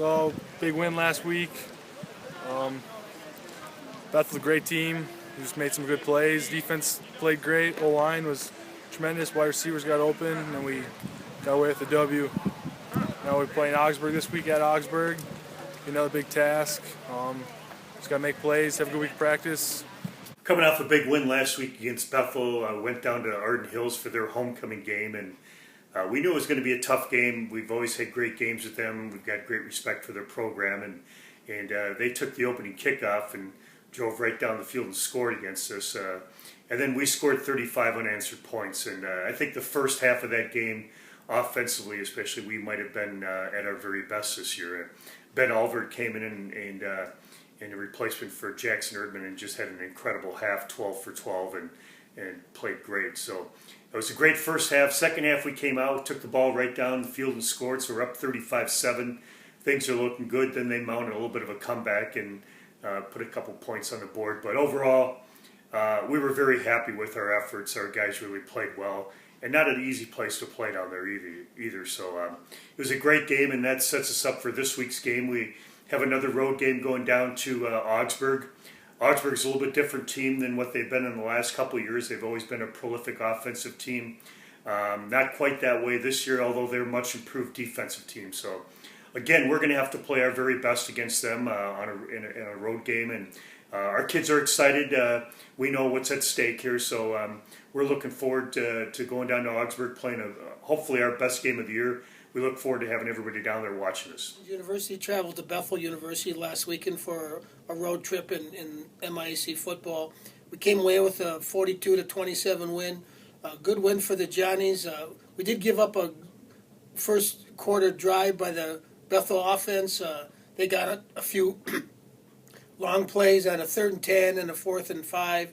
So, big win last week. Bethel's a great team. We just made some good plays. Defense played great. O-line was tremendous. Wide receivers got open, and then we got away with the W. Now we're playing Augsburg this week at Augsburg. Another big task. Just got to make plays, have a good week of practice. Coming off a big win last week against Bethel, went down to Arden Hills for their homecoming game, and we knew it was going to be a tough game. We've always had great games with them. We've got great respect for their program, and they took the opening kickoff and drove right down the field and scored against us. And then we scored 35 unanswered points, and I think the first half of that game, offensively especially, we might have been at our very best this year. Ben Alvord came in and a replacement for Jackson Erdman, and just had an incredible half, 12 for 12, and played great. So it was a great first half. Second half we came out, took the ball right down the field and scored, so we're up 35-7. Things are looking good. Then they mounted a little bit of a comeback and put a couple points on the board. But overall, we were very happy with our efforts. Our guys really played well, and not an easy place to play down there either. So it was a great game, and that sets us up for this week's game. We have another road game going down to Augsburg. Augsburg's a little bit different team than what they've been in the last couple of years. They've always been a prolific offensive team. Not quite that way this year, although they're a much improved defensive team. So again, we're going to have to play our very best against them in a road game, and our kids are excited. We know what's at stake here, so we're looking forward to going down to Augsburg, playing hopefully our best game of the year. We look forward to having everybody down there watching us. The university traveled to Bethel University last weekend for a road trip in MIAC football. We came away with a 42-27 win. A good win for the Johnnies. We did give up a first quarter drive by the Bethel offense. They got a few long plays on a 3rd and 10 and a 4th and 5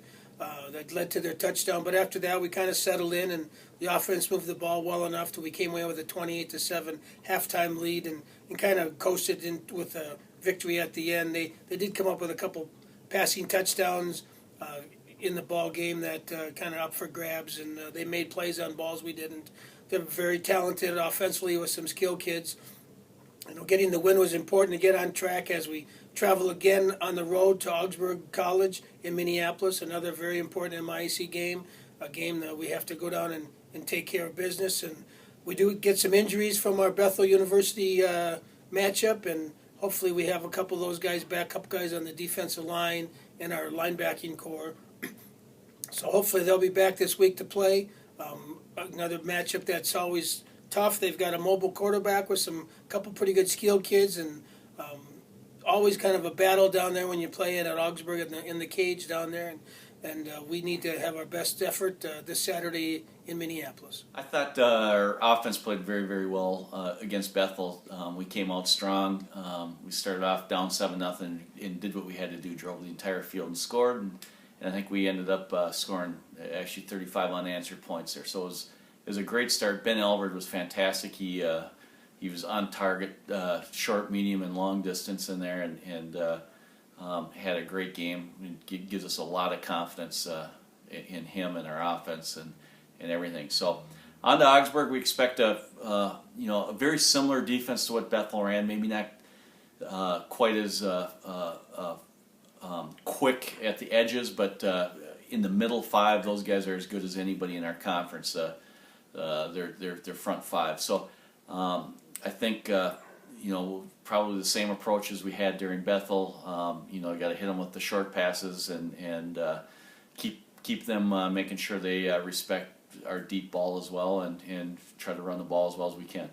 that led to their touchdown. But after that, we kind of settled in, and the offense moved the ball well enough till we came away with a 28-7 halftime lead and kind of coasted in with a victory at the end. They did come up with a couple passing touchdowns in the ball game that kind of up for grabs, and they made plays on balls we didn't. They're very talented offensively with some skilled kids. Getting the win was important to get on track as we travel again on the road to Augsburg College in Minneapolis, another very important MIAC game, a game that we have to go down and take care of business. And we do get some injuries from our Bethel University matchup, and hopefully we have a couple of those guys back, a couple guys on the defensive line and our linebacking core. So hopefully they'll be back this week to play. Another matchup that's always tough. They've got a mobile quarterback with a couple pretty good skilled kids, and always kind of a battle down there when you play it at Augsburg in the cage down there. And we need to have our best effort this Saturday in Minneapolis. I thought our offense played very, very well against Bethel. We came out strong. We started off down 7-0 and did what we had to do, drove the entire field and scored. And I think we ended up scoring actually 35 unanswered points there. So it was a great start. Ben Alvord was fantastic. He was on target, short, medium, and long distance in there, and had a great game. It gives us a lot of confidence in him and our offense and everything. So on to Augsburg, we expect a very similar defense to what Bethel ran. Maybe not quite as quick at the edges, but in the middle 5, those guys are as good as anybody in our conference. They're front 5. So I think probably the same approach as we had during Bethel. You got to hit them with the short passes and keep them making sure they respect our deep ball as well, and try to run the ball as well as we can.